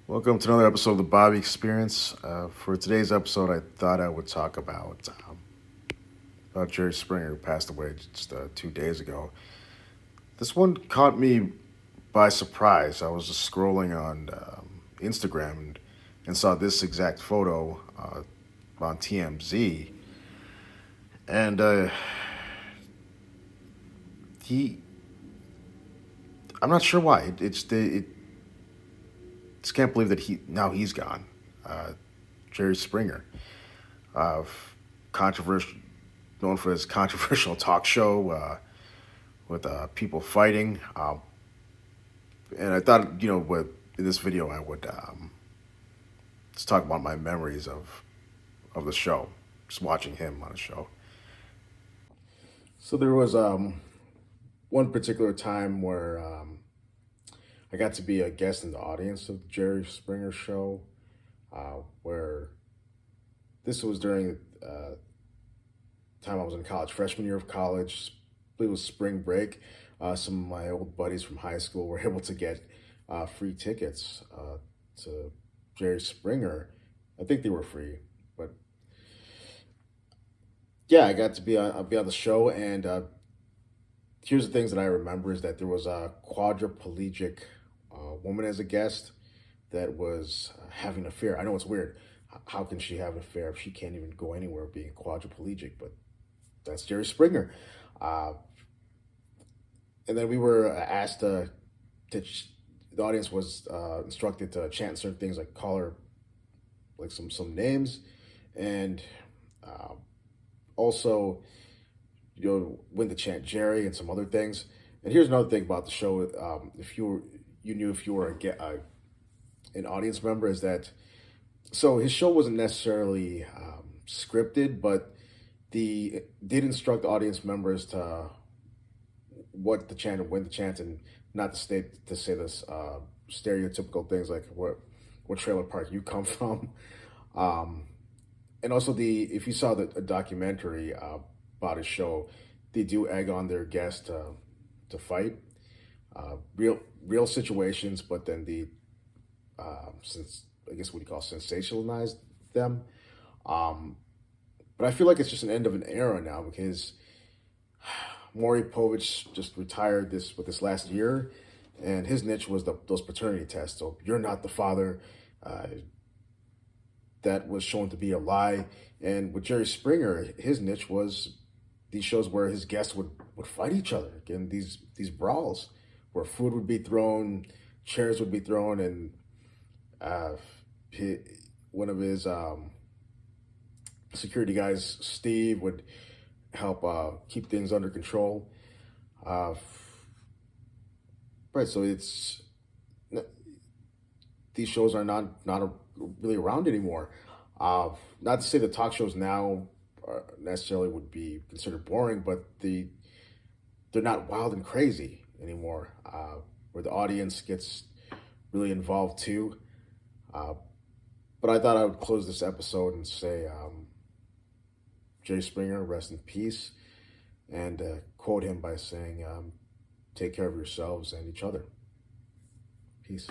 Welcome to another episode of the Bobby Experience. For today's episode, I thought I would talk about Jerry Springer, who passed away just 2 days ago. This one caught me by surprise. I was just scrolling on Instagram and saw this exact photo on TMZ, and he. I'm not sure why. It just can't believe that he's gone. Uh, Jerry Springer, uh, controversial, known for his controversial talk show with people fighting. And I thought, in this video, I would just talk about my memories of the show, just watching him on the show. So there was one particular time where I got to be a guest in the audience of the Jerry Springer show, where this was during time I was in college, freshman year of college. I believe it was spring break. Some of my old buddies from high school were able to get free tickets to Jerry Springer. I think they were free, but yeah, I got to be on the show. And here's the things that I remember is that there was a quadriplegic woman as a guest that was having an affair. I know it's weird. How can she have an affair if she can't even go anywhere being quadriplegic? But that's Jerry Springer. Uh, and then we were asked the audience was instructed to chant certain things, like call her like some names, and uh, also when to chant Jerry and some other things. And here's another thing about the show: if you knew if you were an audience member, is that so his show wasn't necessarily scripted, but the did instruct audience members to what to chant and when to chant, and not to say this stereotypical things like what trailer park you come from. Um, and also the if you saw a documentary about his show, they do egg on their guests to fight real situations, but then since I guess what you call sensationalize them. Um, but I feel like it's just an end of an era now because Maury Povich just retired this last year, and his niche was those paternity tests. So you're not the father. Uh, that was shown to be a lie. And with Jerry Springer, his niche was these shows where his guests would fight each other. Again, these brawls where food would be thrown, chairs would be thrown, and uh, he, one of his security guys, Steve, would help keep things under control. Uh, right, so these shows are not really around anymore. Not to say the talk shows now necessarily would be considered boring, but they're not wild and crazy anymore, where the audience gets really involved too. Uh, but I thought I would close this episode and say, Jerry Springer, rest in peace, and quote him by saying, take care of yourselves and each other. Peace.